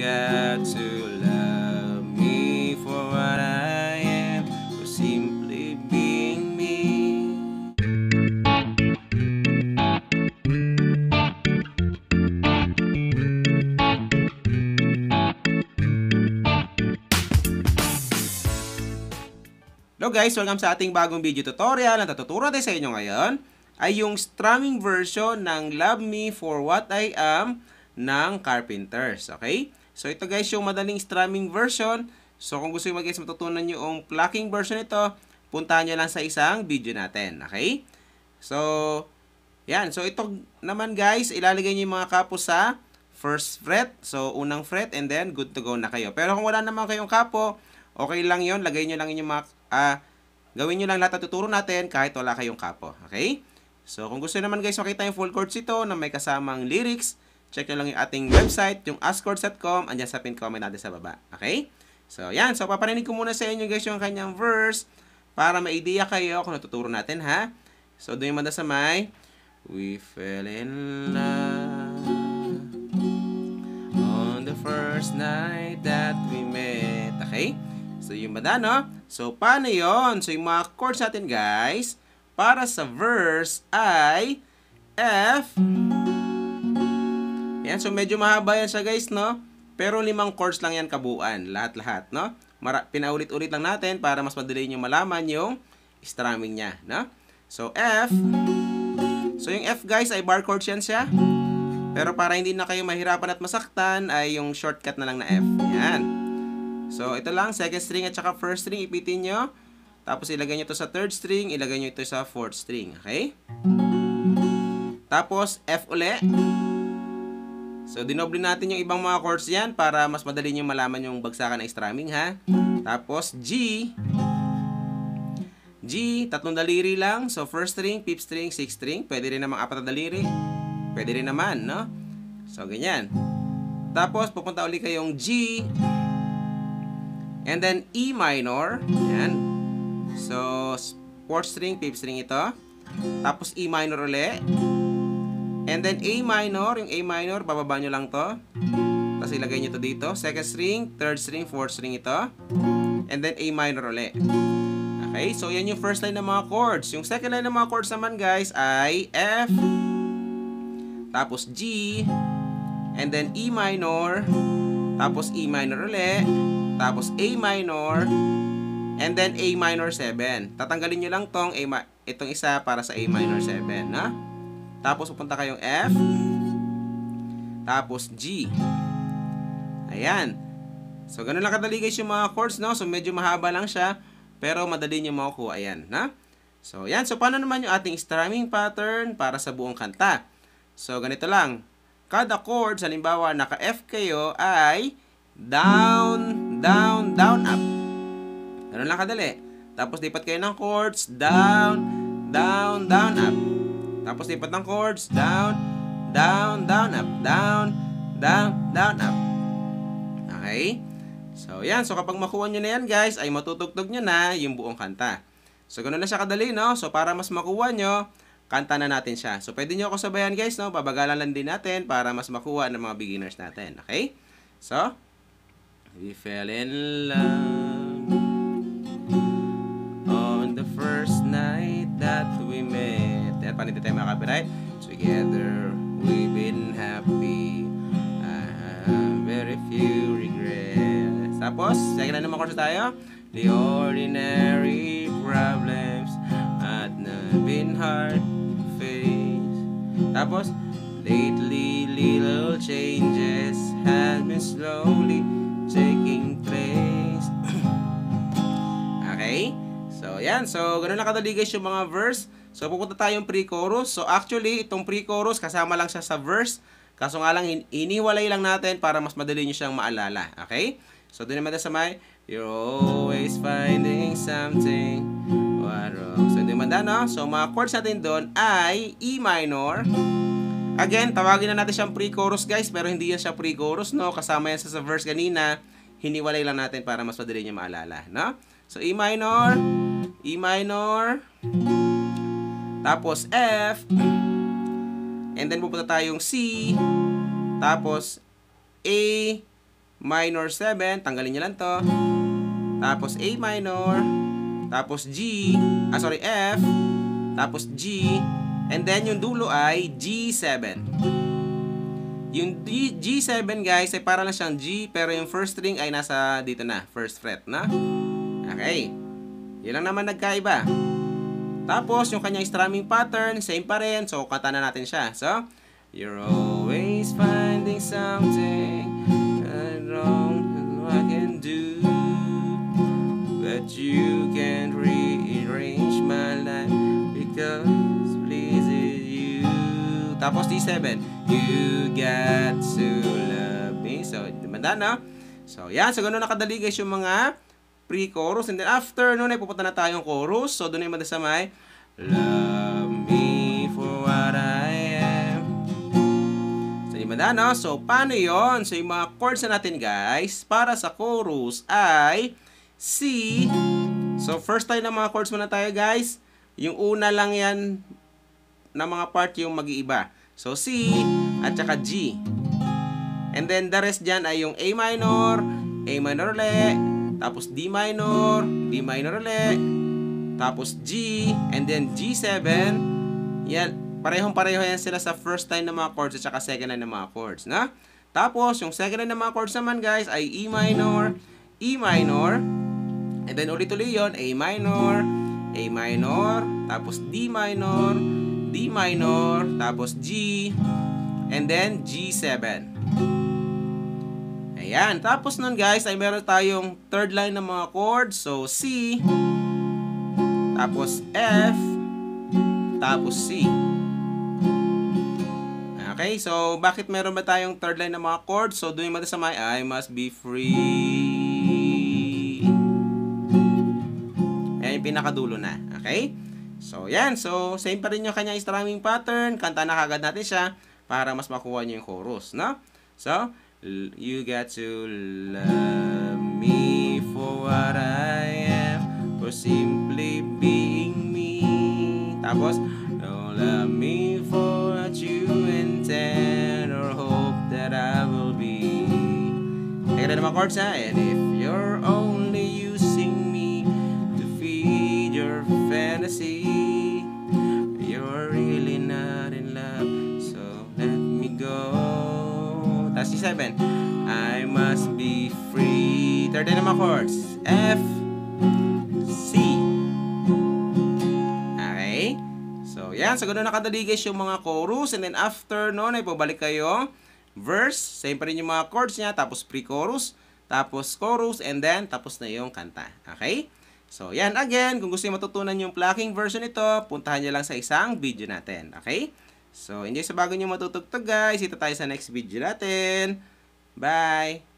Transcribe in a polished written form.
got to love me for what I am, for simply being me. Hello guys, welcome sa ating bagong video tutorial. Ang tuturo natin sa inyo ngayon ay yung strumming version ng Love Me For What I Am ng Carpenters. Okay? So ito guys yung madaling strumming version. So kung gusto nyo guys matutunan nyo yung plucking version ito, puntahan nyo lang sa isang video natin. Okay? So, yan. So ito naman guys, ilalagay nyo yung mga kapo sa first fret. So unang fret and then good to go na kayo. Pero kung wala naman kayong kapo, okay lang yon, lagay nyo lang yung mga, gawin nyo lang lahat na tuturo natin kahit wala kayong kapo. Okay? So, kung gusto naman guys makita yung full chords ito na may kasamang lyrics, check nyo lang yung ating website, yung askchords.com, andyan sa pin comment natin sa baba. Okay? So, yan. So, paparinig ko muna sa inyo guys yung kanyang verse para may idea kayo kung natuturo natin, ha? So, doon yung manda sa may, we fell in love on the first night that we met. Okay? So, yung banda, no? So, paano yon? So, yung mga chords natin, guys, para sa verse ay F. Yan. So, medyo mahaba yan siya, guys, no? Pero 5 chords lang yan kabuuan. Lahat-lahat, no? Pinaulit-ulit lang natin para mas madali nyo malaman yung strumming niya, no? So, F. So, yung F, guys, ay bar chords yan siya. Pero para hindi na kayo mahirapan at masaktan, ay yung shortcut na lang na F. Yan. So, ito lang, second string at saka first string, ipitin nyo. Tapos, ilagay nyo ito sa third string, ilagay nyo ito sa fourth string. Okay? Tapos, F uli. So, dinoble natin yung ibang mga chords yan para mas madali nyo malaman yung bagsakan ng strumming, ha? Tapos, G. G, 3 daliri lang. So, first string, fifth string, sixth string. Pwede rin namang 4 na daliri. Pwede rin naman, no? So, ganyan. Tapos, pupunta uli kayong G. And then, E minor. Yan. So, fourth string, fifth string ito. Tapos, E minor uli. And then, A minor. Yung A minor, bababa nyo lang to. Tapos, ilagay nyo to dito. Second string, third string, fourth string ito. And then, A minor uli. Okay? So, yan yung first line ng mga chords. Yung second line ng mga chords naman, guys, ay F. Tapos, G. And then, E minor. Tapos, E minor uli. Tapos, A minor. And then, A minor 7. Tatanggalin nyo lang itong isa para sa A minor 7. Na? Tapos, pupunta kayong F. Tapos, G. Ayan. So, ganun lang kadali guys yung mga chords, no? So, medyo mahaba lang siya. Pero, madali nyo makukuha. Ayan. Na? So, yan. So, paano naman yung ating strumming pattern para sa buong kanta? So, ganito lang. Kada chords, halimbawa, naka-F kayo ay down, down, down, up. Ganun lang kadali. Tapos, lipat kayo ng chords, down, down, down, up. Tapos, lipat ng chords, down, down, down, up, down, down, down, up. Okay? So, yan. So, kapag makuha nyo na yan, guys, ay matutugtog nyo na yung buong kanta. So, ganun na siya kadali, no? So, para mas makuha nyo, kanta na natin siya. So, pwede nyo ako sabayan, guys, no? Pabagalan lang din natin para mas makuha ng mga beginners natin. Okay? So, we fell in love on the first night that we met. Yan, paano hindi tayo makapiright? Together, we've been happy. Very few regrets. Tapos, second na naman chords tayo. The ordinary problems had not been hard to face. Tapos, lately little changes have been slowly taking place. Okay? So, yan. So, ganun lang kadali guys yung mga verse. So, pupunta tayong pre-chorus. So, actually, itong pre-chorus, kasama lang siya sa verse. Kaso nga lang, iniwalay lang natin para mas madali nyo siyang maalala. Okay? So, doon naman sa may, you're always finding something what wrong. So, doon naman no? So, mga chords natin doon ay E minor. Again, tawagin na natin siyang pre-chorus guys, pero hindi yan siya pre-chorus, no? Kasama yan sa verse kanina. Hiniwalay lang natin para mas madali nyo maalala, no? So, E minor, tapos F, and then pupunta tayong C, tapos A minor 7, tanggalin nyo lang to. Tapos A minor, tapos G, F, tapos G, and then yung dulo ay G7. Yung G7 guys ay para lang siyang G, pero yung first string ay nasa dito na, first fret na. Okay. Yun lang naman nagkaiba. Tapos yung kanyang strumming pattern, same pa rin. So kanta na natin siya. So, you're always finding something wrong I can do, but you can't rearrange my life because pleases you. Tapos D7, you got to love me. So, dimanda na. So, yan. So, ganun nakadali guys yung mga pre-chorus. And then, after nun ay pupunta na tayong chorus. So, doon ay madasamay. Love me for what I am. So, dimanda na. So, paano yon? So, yung mga chords na natin guys, para sa chorus ay C. So, first tayo ng mga chords muna tayo guys. Yung una lang yan na mga part yung mag-iiba. So, C at saka G. And then, the rest dyan ay yung A minor ulit, tapos D minor ulit, tapos G, and then G7. Yan, parehong-pareho yan sila sa first line ng mga chords at saka second line ng mga chords, na? Tapos, yung second line ng mga chords naman, guys, ay E minor, and then ulit-ulit yun, A minor, tapos D minor, tapos G, and then G7. Ayan. Tapos nun guys, ay meron tayong third line ng mga chords. So, C, tapos F, tapos C. Okay, so bakit meron ba tayong third line ng mga chords? So, doon yung madasamay, I must be free. Ayan yung pinakadulo na. Okay? So, yan. So, same pa rin yung kanyang strumming pattern. Kanta na kagad natin siya para mas makuha nyo yung chorus, no? So, you got to love me for what I am, for simply being me. Tapos, don't love me for what you intend or hope that I will be. Teka na naman chords ha. And if you're only using me to feed your fantasy, you're really not in love, so let me go. Tapos C7, I must be free. Third na naman chords, F, C. Okay? So, yan. So, ganun nakadali guys yung mga chorus. And then, after nun, ay pabalik kayo. Verse, same pa rin yung mga chords niya. Tapos, pre-chorus. Tapos, chorus. And then, tapos na yung kanta. Okay? So, yan. Again, kung gusto nyo matutunan yung plucking version nito, puntahan nyo lang sa isang video natin. Okay? So, enjoy sa bago nyo matutugtog guys. Ito tayo sa next video natin. Bye!